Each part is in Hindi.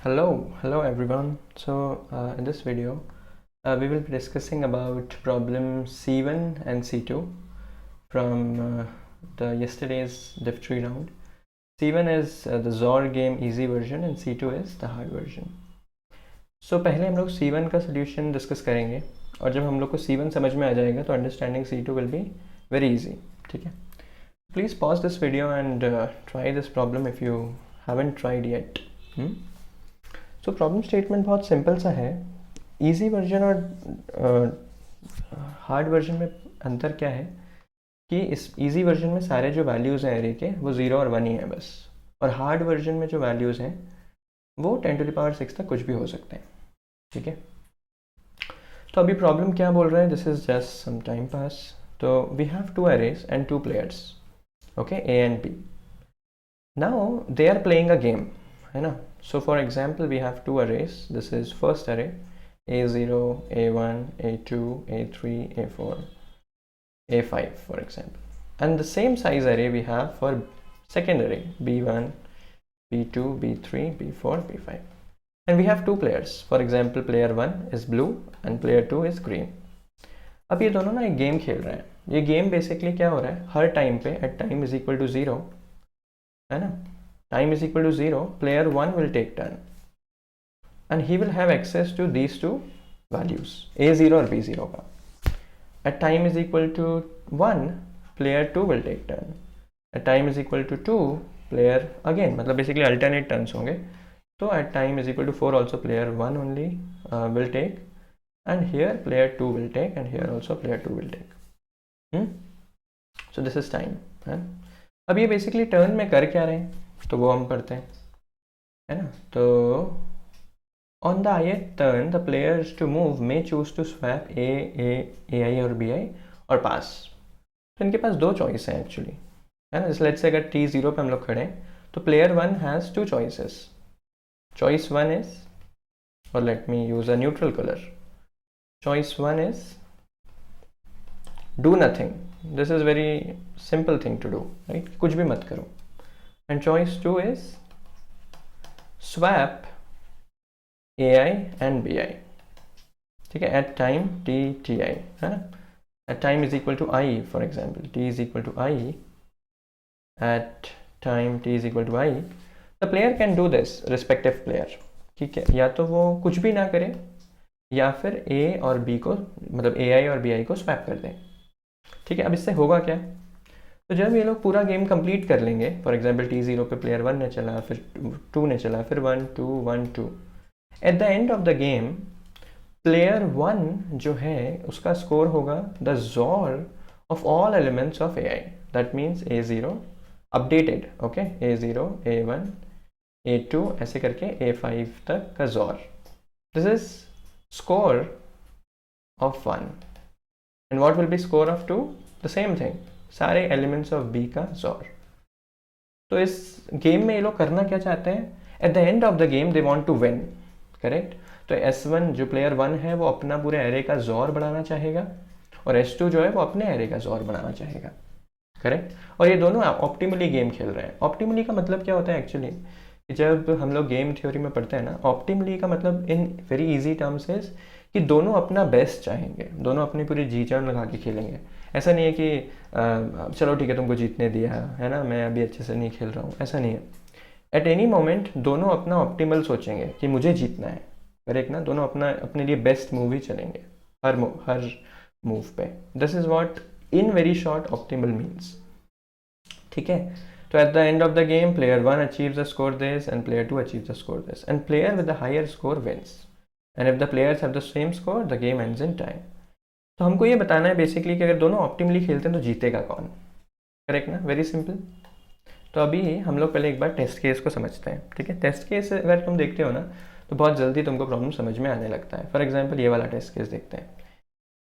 Hello everyone. In this video, we will be discussing about problem C1 and C2 from the yesterday's Div3 round. C1 is the Zor game easy version and C2 is the hard version. पहले हम लोग C1 का solution डिस्कस करेंगे और जब हम लोग को C1 समझ में आ जाएगा तो understanding C2 will be very easy. ठीक है? Please pause this video and try this problem if you haven't tried yet. So problem statement बहुत सिंपल सा है. इजी वर्जन और हार्ड वर्जन में अंतर क्या है कि इस इजी वर्जन में सारे जो वैल्यूज़ हैं एरे के वो 0 और 1 ही हैं बस, और हार्ड वर्जन में जो वैल्यूज़ हैं वो 10⁶ तक कुछ भी हो सकते हैं. ठीक है, तो अभी प्रॉब्लम क्या बोल रहा है, this is just some time pass. तो we have 2 arrays and 2 players, okay, A and B. Now they are playing a game, है ना. So for example, we have 2 arrays. This is first array, A0, A1, A2, A3, A4, A5 for example. And the same size array we have for second array, B1, B2, B3, B4, B5. And we have 2 players. For example, player 1 is blue and player 2 is green. अब ये दोनों ना एक गेम खेल रहे हैं. ये गेम बेसिकली क्या हो रहा है, हर टाइम पे at time is equal to 0, है ना, time is equal to 0, player 1 will take turn and he will have access to these two values, A0 और B0 का. At time is equal to 1, player 2 will take turn. At time is equal to 2, player again, मतलब basically alternate turns होंगे. तो at time is equal to 4 also player 1 only will take, and here player 2 will take, and here also player 2 will take. So this is time. अब ये basically turn में कर क्या रहे हैं तो वो हम पढ़ते हैं, है ना. तो on the ith turn the players to move may choose to swap AI और BI और पास. तो इनके पास 2 चॉइस हैं एक्चुअली, है ना. जैसे लेट्स से अगर T0 पे हम लोग खड़े हैं तो player 1 has 2 choices. Choice 1 is, और let me use a neutral colour. Choice 1 is do nothing. This is very simple thing to do, right, कुछ भी मत करो. And choice 2 is swap AI and BI. ठीक है, at time TI, है ना. At time is equal to I, for example, T is equal to I. At time T is equal to I, the player can do this, respective player. ठीक है, या तो वो कुछ भी ना करे या फिर A और B को, मतलब AI और BI को स्वैप कर दें. ठीक है, अब इससे होगा क्या, तो जब ये लोग पूरा गेम कंप्लीट कर लेंगे, फॉर एग्जांपल T0 पे प्लेयर 1 ने चला, फिर 2 ने चला, फिर 1 2 1 2, eight the end of the game player 1 जो है उसका स्कोर होगा द जोर of all elements of AI. That means A0 updated, okay, A0 A1 A2 ऐसे करके A5 तक का जोर. This is score of 1. And what will be score of 2? The same thing, सारे एलिमेंट्स ऑफ बी का जोर. तो इस गेम में ये लोग करना क्या चाहते हैं, at the end of the game they want to win, correct. तो S1 जो प्लेयर 1 है वो अपना पूरे एरे का जोर बढ़ाना चाहेगा और S2 जो है वो अपने एरे का जोर बढ़ाना चाहेगा, करेक्ट. और ये दोनों ऑप्टिमली गेम खेल रहे हैं. ऑप्टिमली का मतलब क्या होता है एक्चुअली, जब हम लोग गेम थ्योरी में पढ़ते हैं ना, ऑप्टिमली का मतलब in very easy terms is कि दोनों अपना बेस्ट चाहेंगे, दोनों अपनी पूरी जी जान लगा के खेलेंगे. ऐसा नहीं है कि चलो ठीक है तुमको जीतने दिया है ना, मैं अभी अच्छे से नहीं खेल रहा हूँ, ऐसा नहीं है. एट एनी मोमेंट दोनों अपना ऑप्टिमल सोचेंगे कि मुझे जीतना है, करेक्ट ना. दोनों अपने लिए बेस्ट मूव ही चलेंगे हर मूव पे. This is what in very short optimal means. ठीक है, तो at the end of the game player 1 achieves the score this and player 2 achieves the score this, and player with the higher score wins. And if the players have the same score the game ends in time. तो हमको ये बताना है बेसिकली कि अगर दोनों ऑप्टिमली खेलते हैं तो जीतेगा कौन, करेक्ट ना. Very simple. तो अभी हम लोग पहले एक बार टेस्ट केस को समझते हैं. ठीक है, टेस्ट केस अगर तुम देखते हो ना तो बहुत जल्दी तुमको प्रॉब्लम समझ में आने लगता है. फॉर एग्जांपल ये वाला टेस्ट केस देखते हैं.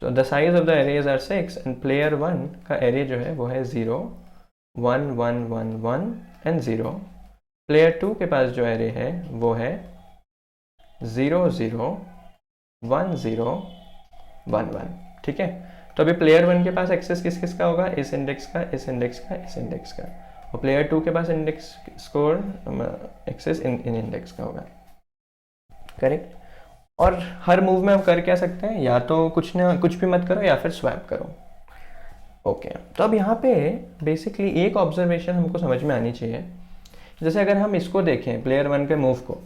तो the size of the arrays are 6 and player 1 का एरे जो है वो है 0 1 1 1 1 एंड 0. प्लेयर 2 के पास जो एरे है वो है 0 0 1 0 1 1. ठीक है, तो अभी प्लेयर 1 के पास एक्सेस किस किस का होगा, इस इंडेक्स का, इस इंडेक्स का, इस इंडेक्स का. और प्लेयर 2 के पास इंडेक्स स्कोर एक्सेस इन इंडेक्स का होगा. करेक्ट। और हर मूव में हम कर क्या सकते हैं, या तो कुछ भी मत करो या फिर स्वैप करो। ओके तो अब यहाँ पे बेसिकली एक ऑब्जर्वेशन हमको समझ में आनी चाहिए। जैसे अगर हम इसको देखें प्लेयर 1 के मूव को,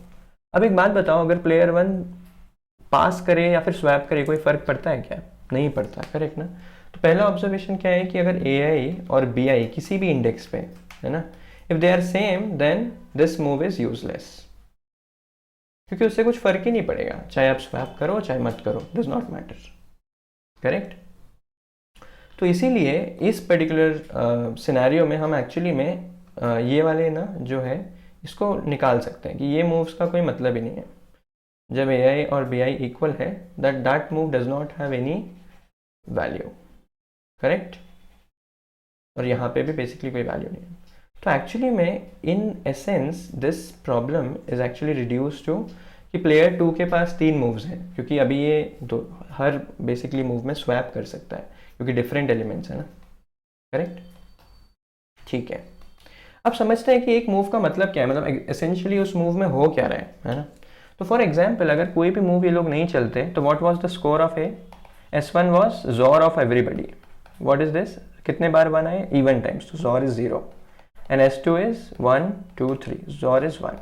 अब एक बात बताओ, अगर प्लेयर 1 पास करे या फिर स्वैप करे कोई फर्क पड़ता है क्या? नहीं पड़ता, करेक्ट ना। तो पहला ऑब्जर्वेशन क्या है कि अगर AI और BI किसी भी इंडेक्स पे है ना, if they are same then this move is useless, क्योंकि उससे कुछ फर्क ही नहीं पड़ेगा, चाहे आप स्वैप करो चाहे मत करो, डज नॉट मैटर, करेक्ट। तो इसीलिए इस पर्टिकुलर सिनेरियो में हम एक्चुअली में ये वाले ना जो है इसको निकाल सकते हैं कि ये मूव्स का कोई मतलब ही नहीं है। जब AI और BI इक्वल है that move does not have any value, correct. और यहाँ पे भी बेसिकली कोई वैल्यू नहीं है। तो एक्चुअली में in essence this problem is actually reduce to कि प्लेयर 2 के पास 3 मूव्स हैं, क्योंकि अभी ये हर बेसिकली मूव में स्वैप कर सकता है क्योंकि डिफरेंट एलिमेंट्स है ना, करेक्ट। ठीक है, अब समझते हैं कि एक मूव का मतलब क्या है, मतलब एसेंशियली उस मूव में हो क्या रहा है ना। तो फॉर एग्जाम्पल अगर कोई भी मूव ये लोग नहीं चलते तो what was the score of A? S1 was XOR of everybody. What is this? कितने बार 1 आए? इवन टाइम्स, तो जोर इज 0 एंड S2 इज 1 2 3, जोर is 1।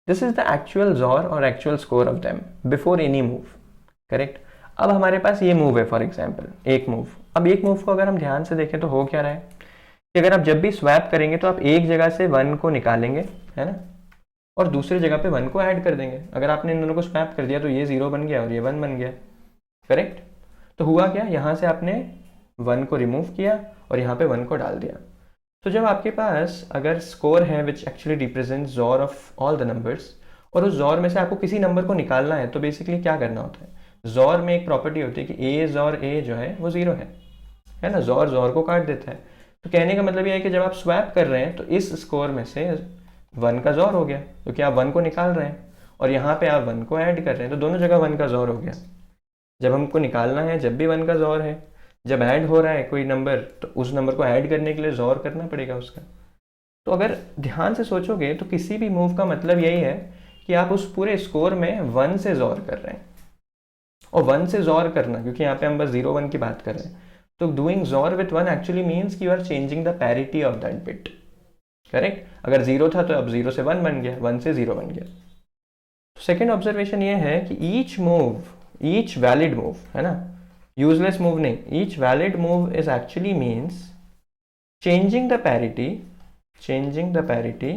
This is the actual जोर और actual score of them before any move, correct. अब हमारे पास ये मूव है फॉर एग्जाम्पल, एक मूव। अब एक मूव को अगर हम ध्यान से देखें तो हो क्या रहा है कि अगर आप जब भी स्वैप करेंगे तो आप एक जगह से 1 को निकालेंगे, है ना, और दूसरी जगह पे 1 को ऐड कर देंगे। अगर आपने इन दोनों को स्वैप कर दिया तो ये 0 बन गया और ये 1 बन गया, करेक्ट। तो हुआ क्या, यहाँ से आपने 1 को रिमूव किया और यहाँ पे 1 को डाल दिया। तो जब आपके पास अगर स्कोर है विच एक्चुअली रिप्रेजेंट जोर ऑफ ऑल द नंबर्स, और उस जोर में से आपको किसी नंबर को निकालना है, तो बेसिकली क्या करना होता है, जोर में एक प्रॉपर्टी होती है कि ए जोर ए जो है वो 0 है ना, जोर जोर को काट देता है। तो कहने का मतलब ये है कि जब आप स्वैप कर रहे हैं तो इस स्कोर में से 1 का जोर हो गया, क्योंकि आप 1 को निकाल रहे हैं और यहाँ पे आप 1 को ऐड कर रहे हैं, तो दोनों जगह 1 का जोर हो गया। जब हमको निकालना है जब भी 1 का जोर है, जब ऐड हो रहा है कोई नंबर तो उस नंबर को ऐड करने के लिए जोर करना पड़ेगा उसका। तो अगर ध्यान से सोचोगे तो किसी भी मूव का मतलब यही है कि आप उस पूरे स्कोर में 1 से जोर कर रहे हैं। और 1 से जोर करना, क्योंकि यहाँ पे हम बस 0 1 की बात कर रहे हैं, तो doing xor with 1 actually means कि you are changing the parity of that bit, correct. अगर 0 था तो अब 0 से 1 बन गया, 1 से 0 बन गया। सेकेंड ऑब्जर्वेशन ये है कि each move, each valid move, है ना, यूजलेस मूव नहीं, each valid move is actually means changing the parity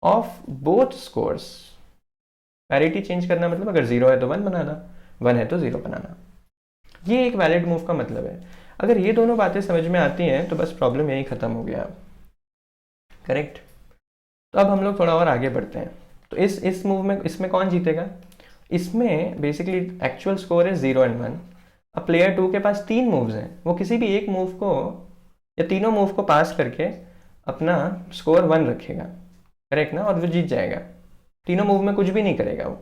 of both scores. Parity change करना मतलब अगर 0 है तो 1 बनाना, 1 है तो 0 बनाना, ये एक वैलिड मूव का मतलब है। अगर ये दोनों बातें समझ में आती हैं तो बस प्रॉब्लम यही खत्म हो गया, करेक्ट। तो अब हम लोग थोड़ा और आगे बढ़ते हैं। तो इस मूव में इसमें कौन जीतेगा? इसमें बेसिकली एक्चुअल स्कोर है 0 एंड 1। अब प्लेयर 2 के पास 3 मूव्स हैं, वो किसी भी एक मूव को या तीनों मूव को पास करके अपना स्कोर 1 रखेगा, करेक्ट ना, और वो जीत जाएगा। तीनों मूव में कुछ भी नहीं करेगा वो।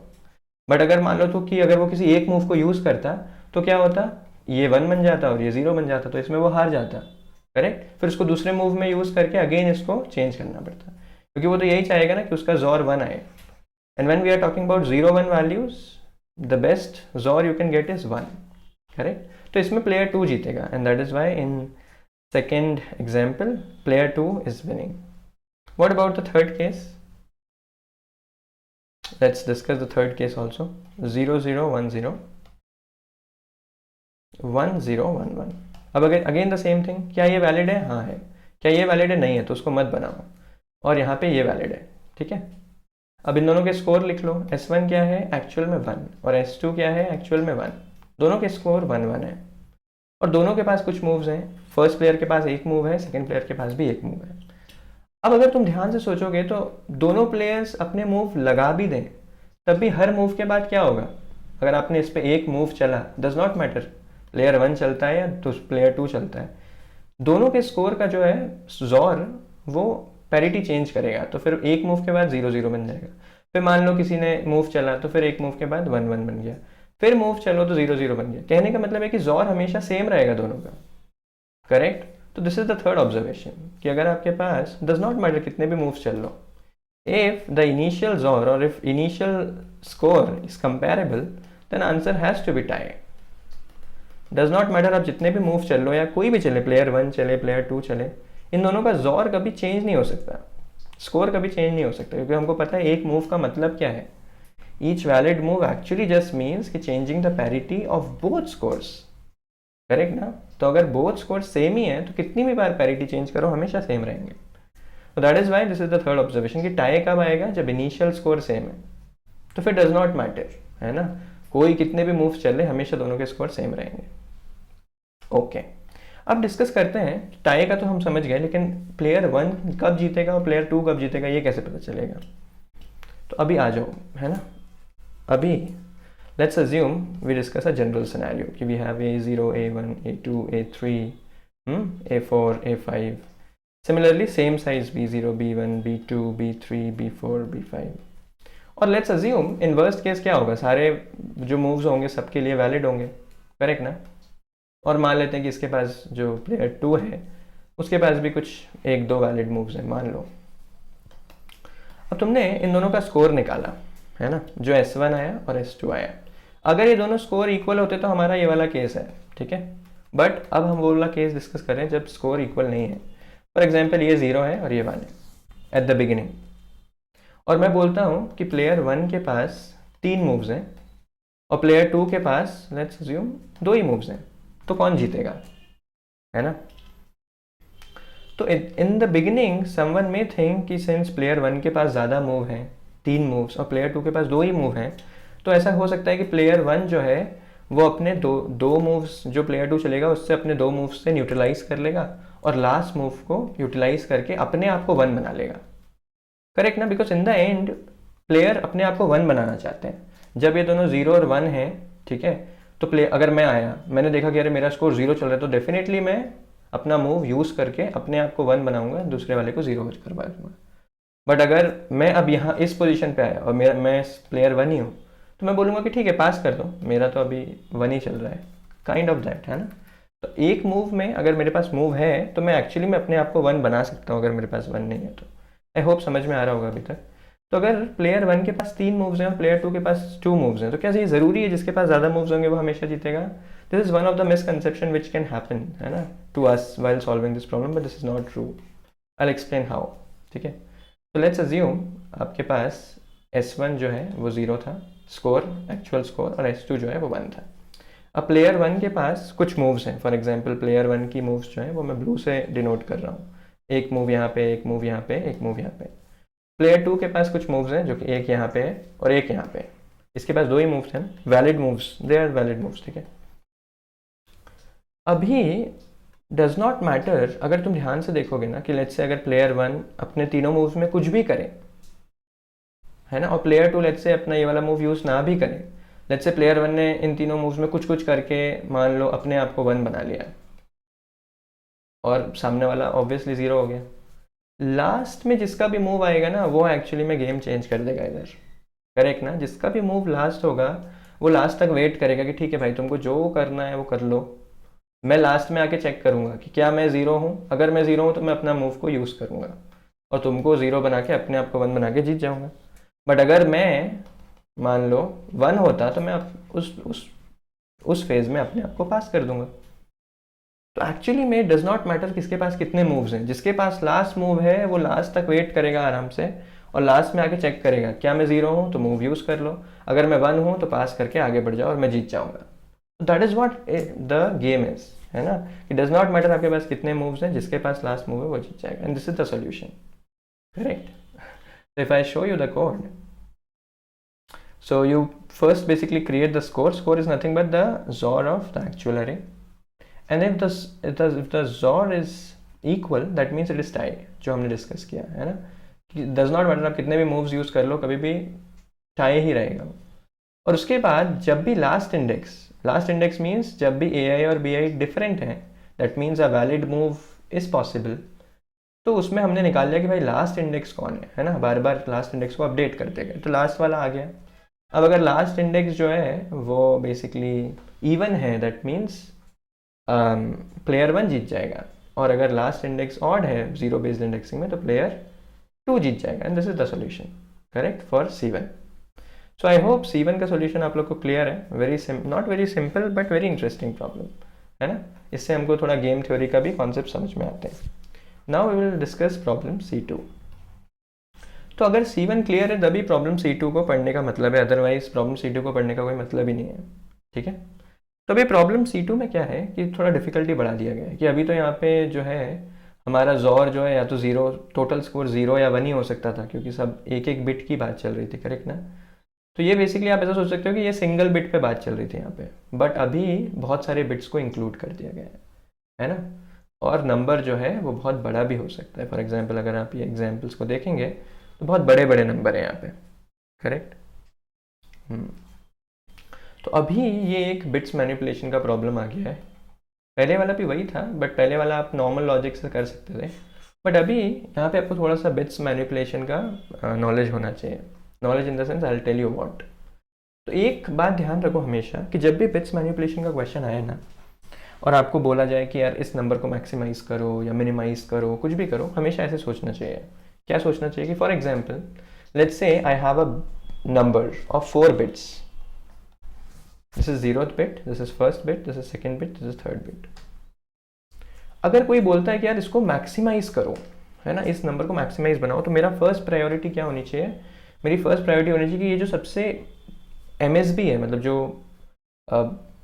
बट अगर मान लो तो कि अगर वो किसी एक मूव को यूज करता तो क्या होता, ये 1 बन जाता और ये 0 बन जाता, तो इसमें वो हार जाता, करेक्ट। फिर उसको दूसरे मूव में यूज करके अगेन इसको चेंज करना पड़ता, क्योंकि वो तो यही चाहेगा ना कि उसका जोर 1 आए। And when we are talking about 0 1 values, the best XOR you can get is 1, correct. तो इसमें प्लेयर 2 जीतेगा and that is why in second example player 2 is winning. What about the third case? Let's discuss the third case also. 0 0 1 0 1 0 1 1। अब अगेन द सेम थिंग, क्या ये वैलिड है? हाँ है। क्या ये वैलिड है? नहीं है, तो उसको मत बनाओ। और यहाँ पे ये वैलिड है, ठीक है। अब इन दोनों के स्कोर लिख लो। S1 क्या है? एक्चुअल में 1, और S2 क्या है? एक्चुअल में 1। दोनों के स्कोर 1 1 है और दोनों के पास कुछ मूव्स हैं। फर्स्ट प्लेयर के पास एक मूव है, सेकेंड प्लेयर के पास भी एक मूव है। अब अगर तुम ध्यान से सोचोगे तो दोनों प्लेयर्स अपने मूव लगा भी दें तब भी हर मूव के बाद क्या होगा, अगर आपने इस पे एक मूव चला, डज नॉट मैटर प्लेयर 1 चलता है या तो प्लेयर 2 चलता है, दोनों के स्कोर का जो है जोर वो पैरिटी चेंज करेगा। तो फिर एक मूव के बाद 0 0 बन जाएगा। फिर मान लो किसी ने मूव चला तो फिर एक मूव के बाद 1 1 बन गया, फिर मूव चलो तो 0 0 बन गया। कहने का मतलब है कि जोर हमेशा सेम रहेगा दोनों का, करेक्ट। तो this is the third observation कि अगर आपके पास डज नॉट मैटर कितने भी मूव्स चल लो, If the initial XOR or if initial score is comparable, then answer has to be tie. Does not matter आप जितने भी मूव चल लो या कोई भी चले, प्लेयर 1 चले प्लेयर 2 चले, इन दोनों का XOR कभी चेंज नहीं हो सकता, स्कोर कभी चेंज नहीं हो सकता, क्योंकि हमको पता है एक मूव का मतलब क्या है. Each valid move actually just means कि changing the parity of both scores. Correct ना. तो अगर बोथ स्कोर सेम ही है तो कितनी भी बार पैरिटी चेंज करो हमेशा सेम रहेंगे. तो that is why this is the third observation कि टाई कब आएगा, जब इनिशियल स्कोर सेम है. तो फिर डज नॉट मैटर, है ना, कोई कितने भी मूव चले हमेशा दोनों के स्कोर सेम रहेंगे. ओके, अब डिस्कस करते हैं. टाई का तो हम समझ गए, लेकिन प्लेयर 1 कब जीतेगा और प्लेयर 2 कब जीतेगा ये कैसे पता चलेगा. तो अभी आ जाओ, है ना. अभी let's assume we discuss a general scenario कि we have A0, A1, A2, A3, A4, A5. Similarly same size B0, B1, B2, B3, B4, B5. और let's assume in worst case क्या होगा, सारे जो moves होंगे सबके लिए valid होंगे. करेक्ट ना. और मान लेते हैं कि इसके पास जो प्लेयर 2 है उसके पास भी कुछ 1-2 वैलिड मूव्स हैं, मान लो. अब तुमने इन दोनों का स्कोर निकाला, है ना, जो S1 आया और S2 आया. अगर ये दोनों स्कोर इक्वल होते तो हमारा ये वाला केस है, ठीक है. बट अब हम वो वाला केस डिस्कस कर रहे हैं जब स्कोर इक्वल नहीं है. फॉर एग्जांपल ये 0 है और ये 1 है एट द बिगिनिंग, और मैं बोलता हूँ कि प्लेयर 1 के पास 3 मूव्स हैं और प्लेयर 2 के पास लेट्स अज्यूम 2 ही मूव्स हैं. तो कौन जीतेगा, है ना. तो in the beginning someone may think कि सिंस प्लेयर 1 के पास ज़्यादा मूव हैं, 3 मूव्स, और प्लेयर 2 के पास 2 ही मूव हैं, तो ऐसा हो सकता है कि प्लेयर 1 जो है वो अपने दो मूव्स जो प्लेयर 2 चलेगा उससे अपने 2 मूव्स से न्यूट्रलाइज कर लेगा और लास्ट मूव को यूटिलाइज करके अपने आप को 1 बना लेगा. करेक्ट ना. Because in the end player अपने आप को 1 बनाना चाहते हैं. जब ये दोनों 0 और 1 हैं, ठीक है, तो अगर मैं आया, मैंने देखा कि अरे मेरा स्कोर 0 चल रहा है, तो डेफिनेटली मैं अपना मूव यूज़ करके अपने आप को 1 बनाऊंगा, दूसरे वाले को 0 करवा दूंगा. बट अगर मैं अब यहाँ इस पोजीशन पे आया और मैं प्लेयर 1 ही हूँ, तो मैं बोलूँगा कि ठीक है पास कर दो, मेरा तो अभी 1 ही चल रहा है, काइंड ऑफ दैट, है ना. तो एक मूव में अगर मेरे पास मूव है तो मैं एक्चुअली में अपने आप को 1 बना सकता हूँ, अगर मेरे पास 1 नहीं है तो. आई होप समझ में आ रहा होगा अभी तक. तो अगर प्लेयर 1 के पास 3 मूव्स हैं और प्लेयर 2 के पास 2 मूव्स हैं, तो क्या ये ज़रूरी है जिसके पास ज़्यादा मूव्स होंगे वो हमेशा जीतेगा. This is one of the misconception which can happen, है ना, to us while solving this problem, but this is not true. I will explain how. ठीक है. तो लेट्स अज्यूम आपके पास S1 जो है वो 0 था स्कोर, एक्चुअल स्कोर, और S2 जो है वो 1 था. अब प्लेयर 1 के पास कुछ मूव्स हैं. फॉर एग्जांपल प्लेयर 1 की मूव्स जो है वो मैं ब्लू से डिनोट कर रहा हूँ. एक मूव यहाँ पे, एक मूव यहाँ पे, एक मूव यहाँ पे. प्लेयर 2 के पास कुछ मूव्स हैं जो कि एक यहाँ पे है और एक यहाँ पे. इसके पास 2 ही मूव्स हैं, valid moves, they are valid moves. ठीक है. अभी डज नॉट मैटर, अगर तुम ध्यान से देखोगे ना कि लेट्स से अगर प्लेयर 1 अपने तीनों मूव्स में कुछ भी करे, है ना, और प्लेयर 2 लेट्स से अपना ये वाला मूव यूज़ ना भी करे, लेट्स से प्लेयर 1 ने इन तीनों मूव्स में कुछ कुछ करके मान लो अपने आप को 1 बना लिया और सामने वाला ऑब्वियसली 0 हो गया. लास्ट में जिसका भी मूव आएगा ना वो एक्चुअली में गेम चेंज कर देगा इधर. करेक्ट ना. जिसका भी मूव लास्ट होगा वो लास्ट तक वेट करेगा कि ठीक है भाई तुमको जो करना है वो कर लो, मैं लास्ट में आके चेक करूंगा कि क्या मैं 0 हूँ. अगर मैं 0 हूँ तो मैं अपना मूव को यूज़ करूंगा और तुमको 0 बना के अपने आप को 1 बना के जीत जाऊंगा. बट अगर मैं मान लो 1 होता तो मैं उस फेज में अपने आप को पास कर दूंगा. तो एक्चुअली में डज नॉट मैटर किसके पास कितने मूव्स हैं. जिसके पास लास्ट मूव है वो लास्ट तक वेट करेगा आराम से और लास्ट में आके चेक करेगा क्या मैं 0 हूँ तो मूव यूज़ कर लो, अगर मैं 1 हूँ तो पास करके आगे बढ़ जाओ और मैं जीत जाऊंगा. That is what the game is, है ना. इट डज नॉट मैटर आपके पास कितने मूव्स हैं, जिसके पास लास्ट मूव है वो जीत जाएगा. And this is the solution. Correct. So if I show you the code, so you first basically create the score. Score is nothing but the XOR of the actual array, and if the XOR is equal, that means it is tie, जो हमने डिस्कस किया है ना. does not matter आप कितने भी मूव्स यूज कर लो कभी भी tie ही रहेगा. और उसके बाद जब भी लास्ट इंडेक्स मीन्स जब भी AI और BI डिफरेंट है, that means a valid move is possible. तो उसमें हमने निकाल लिया कि भाई लास्ट इंडेक्स कौन है ना. बार बार लास्ट इंडेक्स को अपडेट करते गए तो लास्ट वाला आ गया. अब अगर लास्ट इंडेक्स जो है वो बेसिकली इवन है, दैट मीन्स प्लेयर 1 जीत जाएगा. और अगर लास्ट इंडेक्स ऑड है 0 बेस्ड इंडेक्सिंग में तो प्लेयर 2 जीत जाएगा and this is the solution correct for C1. So I hope C1 का सॉल्यूशन आप लोग को क्लियर है. Not very simple but very interesting problem है ना. इससे हमको थोड़ा गेम थ्योरी का भी कॉन्सेप्ट समझ में आते हैं. Now we will discuss problem C2. तो अगर C1 क्लियर है तभी प्रॉब्लम C2 को पढ़ने का मतलब है, अदरवाइज प्रॉब्लम C2 को पढ़ने का कोई मतलब ही नहीं है. ठीक है. तो अभी प्रॉब्लम C2 में क्या है कि थोड़ा डिफिकल्टी बढ़ा दिया गया है कि अभी तो यहाँ पे जो है हमारा जोर जो है या तो ज़ीरो, टोटल स्कोर 0 या 1 ही हो सकता था क्योंकि सब एक एक बिट की बात चल रही थी. करेक्ट ना. तो ये बेसिकली आप ऐसा सोच सकते हो कि ये सिंगल बिट पे बात चल रही थी यहाँ पे, बट अभी बहुत सारे बिट्स को इंक्लूड कर दिया गया है ना. और नंबर जो है वो बहुत बड़ा भी हो सकता है. फॉर एग्जांपल अगर आप ये एग्जांपल्स को देखेंगे तो बहुत बड़े बड़े नंबर है यहाँ पे. करेक्ट. तो अभी ये एक बिट्स मैनिपुलेशन का प्रॉब्लम आ गया है. पहले वाला भी वही था बट पहले वाला आप नॉर्मल लॉजिक से कर सकते थे, बट अभी यहाँ पे आपको थोड़ा सा बिट्स मैनिपुलेशन का नॉलेज होना चाहिए. Knowledge in the sense I will tell you what. तो एक बात ध्यान रखो हमेशा कि जब भी बिट्स मैनिपुलेशन का क्वेश्चन आए ना और आपको बोला जाए कि यार इस नंबर को मैक्सिमाइज करो या मिनिमाइज करो, कुछ भी करो, हमेशा ऐसे सोचना चाहिए. क्या सोचना चाहिए कि for example let's say I have a number of 4 bits. This is 0th bit, this is first bit, this is second bit, this is third bit. अगर कोई बोलता है कि यार इसको मैक्सिमाइज करो, है ना, इस नंबर को मैक्सिमाइज बनाओ, तो मेरा फर्स्ट प्रायोरिटी क्या होनी चाहिए? मेरी फर्स्ट प्रायोरिटी होनी चाहिए कि ये जो सबसे MSB है, मतलब जो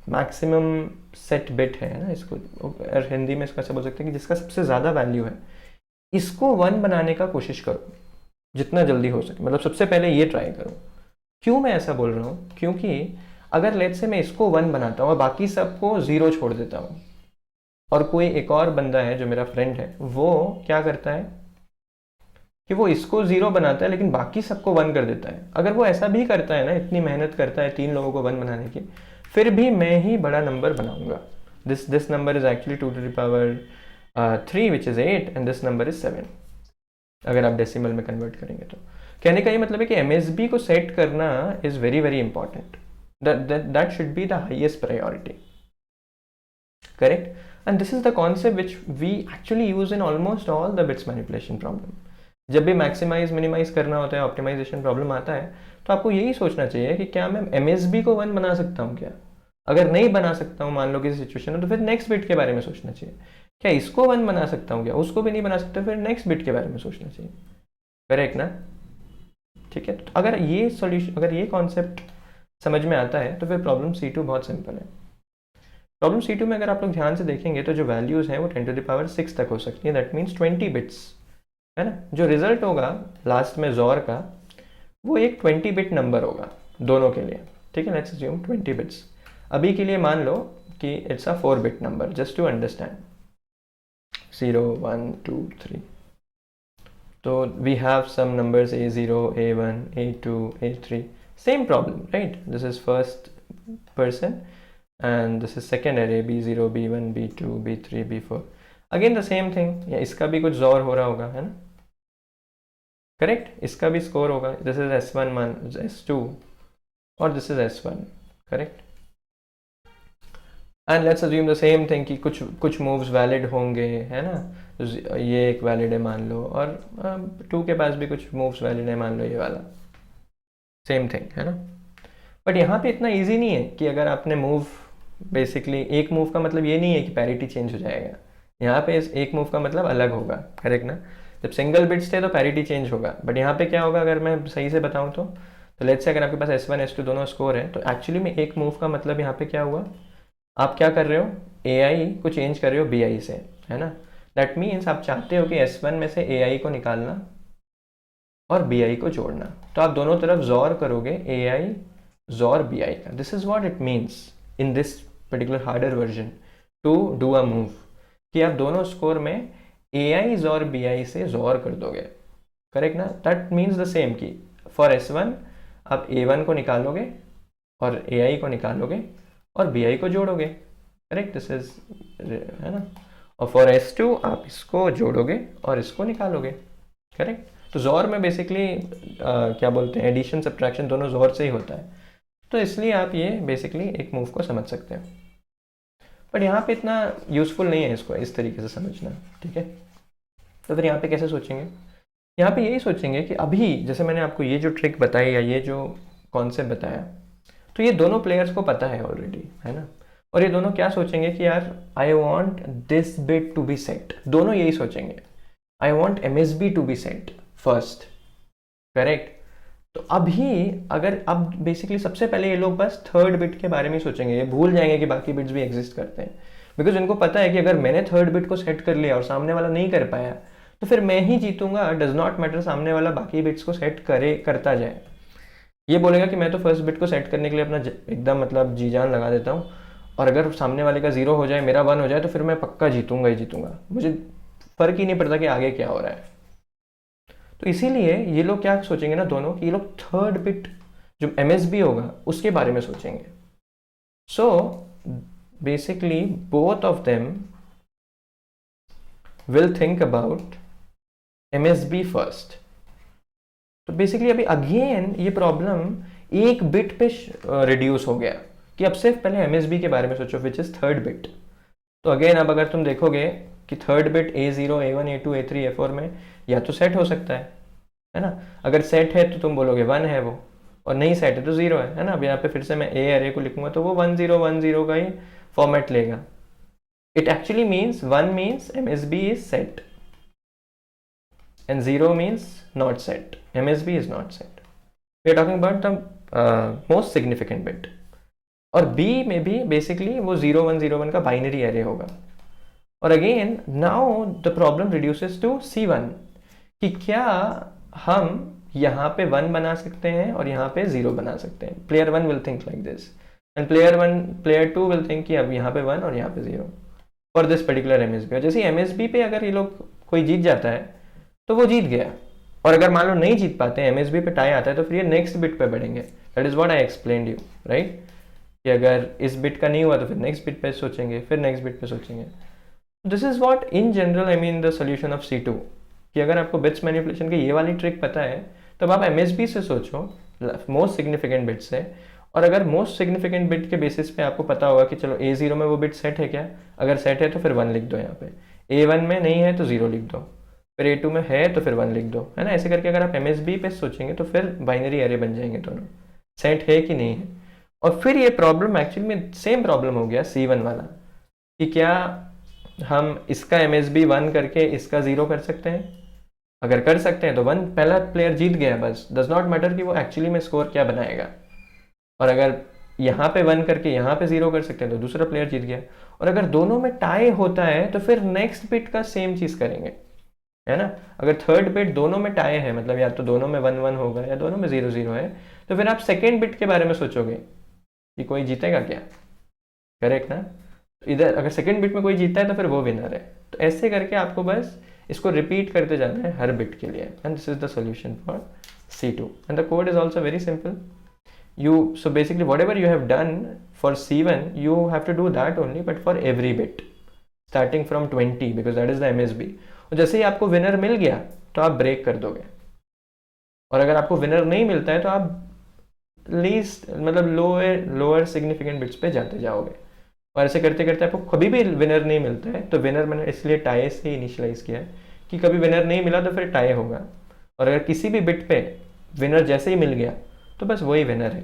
मैक्सिमम सेट बिट है ना, इसको और हिंदी में इसको ऐसा बोल सकते हैं कि जिसका सबसे ज़्यादा वैल्यू है, इसको 1 बनाने का कोशिश करो जितना जल्दी हो सके. मतलब सबसे पहले ये ट्राई करो. क्यों मैं ऐसा बोल रहा हूँ? क्योंकि अगर लेट्स से मैं इसको 1 बनाता हूँ और बाकी सबको 0 छोड़ देता हूँ, और कोई एक और बंदा है जो मेरा फ्रेंड है, वो क्या करता है कि वो इसको 0 बनाता है लेकिन बाकी सबको 1 कर देता है. अगर वो ऐसा भी करता है ना, इतनी मेहनत करता है 3 लोगों को 1 बनाने की, फिर भी मैं ही बड़ा नंबर बनाऊंगा. This number is actually 2 to the power 3 which is 8 and this number is 7 अगर आप डेसिमल में कन्वर्ट करेंगे तो. कहने का ये मतलब है कि MSB को सेट करना is very very important. That should be the highest priority. Correct. And this is the concept which we actually use in almost all the bits manipulation problem. जब भी मैक्सिमाइज मिनिमाइज करना होता है, ऑप्टिमाइजेशन प्रॉब्लम आता है, तो आपको यही सोचना चाहिए कि क्या मैं MSB को 1 बना सकता हूँ क्या. अगर नहीं बना सकता हूँ, मान लो किसी सिचुएशन में, तो फिर नेक्स्ट बिट के बारे में सोचना चाहिए. क्या इसको 1 बना सकता हूँ क्या? उसको भी नहीं बना सकता, फिर नेक्स्ट बिट के बारे में सोचना चाहिए. करेक्ट ना. ठीक है. तो अगर ये सॉल्यूशन, अगर ये कॉन्सेप्ट समझ में आता है तो फिर प्रॉब्लम C2 बहुत सिंपल है. प्रॉब्लम C2 में अगर आप लोग ध्यान से देखेंगे तो जो वैल्यूज़ हैं वो 10 to the power 6 तक हो सकती है. दैट मीन्स 20 बिट्स, है ना. जो रिजल्ट होगा लास्ट में जोर का, वो एक 20 बिट नंबर होगा दोनों के लिए. ठीक है. Let's assume 20 bits. अभी के लिए मान लो कि it's a 4 bit number, just to understand. 0 1 2 3. तो we have some numbers A0 A1 A2 A3. Same problem, right. This is first person and this is second array B0 B1 B2 B3 B4. Again the same thing. या इसका भी कुछ जोर हो रहा होगा, है ना. करेक्ट. इसका भी स्कोर होगा. दिस इज S1 S2 और this is S1. Correct. And let's assume the same thing कि कुछ मूव्स वैलिड होंगे, है ना. ये एक वैलिड है मान लो, और 2 के पास भी कुछ मूव्स वैलिड है मान लो, ये वाला. सेम थिंग, है ना. बट यहाँ पे इतना ईजी नहीं है कि अगर आपने मूव, बेसिकली एक मूव का मतलब ये नहीं है कि पैरिटी चेंज हो जाएगा. यहाँ पे इस एक मूव का मतलब अलग होगा. करेक्ट ना. जब सिंगल बिट्स थे तो पैरिटी चेंज होगा, बट यहाँ पे क्या होगा अगर मैं सही से बताऊँ तो लेट्स से अगर आपके पास S1 S2 दोनों स्कोर है, तो एक्चुअली में एक मूव का मतलब यहाँ पे क्या हुआ, आप क्या कर रहे हो, AI को चेंज कर रहे हो BI से, है ना. दैट मीन्स आप चाहते हो कि S1 में से AI को निकालना और BI को जोड़ना, तो आप दोनों तरफ जोर करोगे AI जोर BI का. This is what it means in this particular harder version two do a move, कि आप दोनों स्कोर में AI जोर BI से जोर कर दोगे. करेक्ट ना. दैट मीन्स द सेम कि फॉर S1 आप A1 को निकालोगे और AI को निकालोगे और BI को जोड़ोगे. करेक्ट. दिस इज, है ना. और फॉर S2 आप इसको जोड़ोगे और इसको निकालोगे. करेक्ट. तो जोर में बेसिकली क्या बोलते हैं, एडिशन सब्ट्रैक्शन दोनों जोर से ही होता है. तो इसलिए आप ये बेसिकली एक मूव को समझ सकते हो, बट यहाँ पे इतना यूजफुल नहीं है इसको इस तरीके से समझना. ठीक है. तो फिर यहाँ पे कैसे सोचेंगे यहाँ पे यही सोचेंगे कि अभी जैसे मैंने आपको ये जो ट्रिक बताई या ये जो कॉन्सेप्ट बताया, तो ये दोनों प्लेयर्स को पता है ऑलरेडी, है ना। और ये दोनों क्या सोचेंगे कि यार I want this bit to be set, दोनों यही सोचेंगे, I want MSB to be set first, correct. तो अभी अगर अब बेसिकली सबसे पहले ये लोग बस थर्ड बिट के बारे में सोचेंगे, ये भूल जाएंगे कि बाकी बिट्स भी एग्जिस्ट करते हैं, बिकॉज इनको पता है कि अगर मैंने थर्ड बिट को सेट कर लिया और सामने वाला नहीं कर पाया तो फिर मैं ही जीतूंगा, डज नॉट मैटर सामने वाला बाकी बिट्स को सेट करता जाए। ये बोलेगा कि मैं तो फर्स्ट बिट को सेट करने के लिए अपना एकदम मतलब जी जान लगा देता हूँ, और अगर सामने वाले का 0 हो जाए मेरा 1 हो जाए तो फिर मैं पक्का जीतूंगा ही जीतूंगा, मुझे फर्क ही नहीं पड़ता कि आगे क्या हो रहा है। तो इसीलिए ये लोग क्या सोचेंगे ना दोनों, कि ये लोग थर्ड बिट जो MSB होगा उसके बारे में सोचेंगे। So basically both of them will think about MSB first. तो बेसिकली अभी अगेन ये प्रॉब्लम एक बिट पे रिड्यूस हो गया कि अब सिर्फ पहले MSB के बारे में सोचो, विच इज थर्ड बिट। तो अगेन अब अगर तुम देखोगे कि third bit A0 A1 A2 A3 A4 में या तो सेट हो सकता है ना। अगर सेट है तो तुम बोलोगे 1 है वो, और नहीं सेट है तो 0 है ना। अब यहाँ पे फिर से मैं A अरे को लिखूंगा तो वो 1 0 1 0 का ही फॉर्मेट लेगा। It actually means 1 means MSB is set and 0 means not set. MSB is not set. We are talking about the most significant bit. और B में भी बेसिकली वो 0 1 0 1 का बाइनरी एरे होगा। और again now the problem reduces to C1 कि क्या हम यहाँ पे 1 बना सकते हैं और यहाँ पे 0 बना सकते हैं। Player 1 will think like this and player 2 will think कि अब यहाँ पे 1 और यहाँ पे 0 फॉर दिस पर्टिकुलर MSB। और जैसे MSB पे अगर ये लोग कोई जीत जाता है तो वो जीत गया, और अगर मान लो नहीं जीत पाते हैं, MSB पे टाई आता है, तो फिर ये नेक्स्ट बिट पे बढ़ेंगे। That is what I explained you, right, कि अगर इस बिट का नहीं हुआ तो फिर नेक्स्ट बिट पे सोचेंगे, फिर नेक्स्ट बिट पे सोचेंगे। This is what in general I mean the solution of C2, कि अगर आपको बिट्स मैनिपुलेशन की ये वाली ट्रिक पता है तब आप MSB से सोचो, मोस्ट सिग्निफिकेंट बिट से। और अगर मोस्ट सिग्निफिकेंट बिट के बेसिस पे आपको पता होगा कि चलो A0 में वो बिट सेट है क्या, अगर सेट है तो फिर 1 लिख दो, यहाँ पे A1 में नहीं है तो 0 लिख दो, फिर A2 में है तो फिर 1 लिख दो, है ना। ऐसे करके अगर आप MSB पे सोचेंगे तो फिर बाइनरी एरे बन जाएंगे दोनों, सेट है कि नहीं है। और फिर ये प्रॉब्लम एक्चुअली में सेम प्रॉब्लम हो गया C1 वाला, कि क्या हम इसका MSB 1 करके इसका 0 कर सकते हैं। अगर कर सकते हैं तो 1 पहला प्लेयर जीत गया, बस डज नॉट मैटर कि वो एक्चुअली में स्कोर क्या बनाएगा। और अगर यहाँ पे 1 करके यहाँ पे 0 कर सकते हैं तो दूसरा प्लेयर जीत गया। और अगर दोनों में टाई होता है तो फिर नेक्स्ट बिट का सेम चीज़ करेंगे, है ना। अगर थर्ड बिट दोनों में टाई है, मतलब या तो दोनों में 1 1 होगा या दोनों में 0 0 है, तो फिर आप सेकेंड बिट के बारे में सोचोगे कि कोई जीतेगा क्या, करेक्ट ना। इधर अगर सेकेंड बिट में कोई जीतता है तो फिर वो विनर है। तो ऐसे करके आपको बस इसको रिपीट करते जाना है हर बिट के लिए, and this is the solution for C2 and the code is also very simple. So basically whatever you have done for C1 you have to do that only, but for every bit starting from 20 because that is the MSB। और जैसे ही आपको विनर मिल गया तो आप ब्रेक कर दोगे, और अगर आपको विनर नहीं मिलता है तो आप लीस्ट मतलब लोअर सिग्निफिकेंट बिट्स पे जाते जाओगे। और ऐसे करते करते आपको कभी भी विनर नहीं मिलता है तो विनर मैंने इसलिए टाई से इनिशियलाइज किया है कि कभी विनर नहीं मिला तो फिर टाई होगा, और अगर किसी भी बिट पे विनर जैसे ही मिल गया तो बस वही विनर है,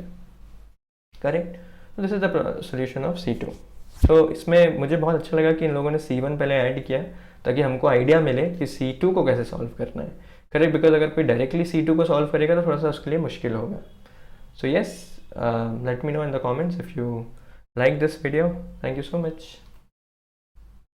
correct. This is the solution of C2। तो इसमें मुझे बहुत अच्छा लगा कि इन लोगों ने C1 पहले ऐड किया ताकि हमको आइडिया मिले कि C2 को कैसे सॉल्व करना है, करेक्ट। बिकॉज अगर कोई डायरेक्टली C2 को सॉल्व करेगा तो थोड़ा सा उसके लिए मुश्किल होगा। So yes, let me know in the comments if you like this video. Thank you so much.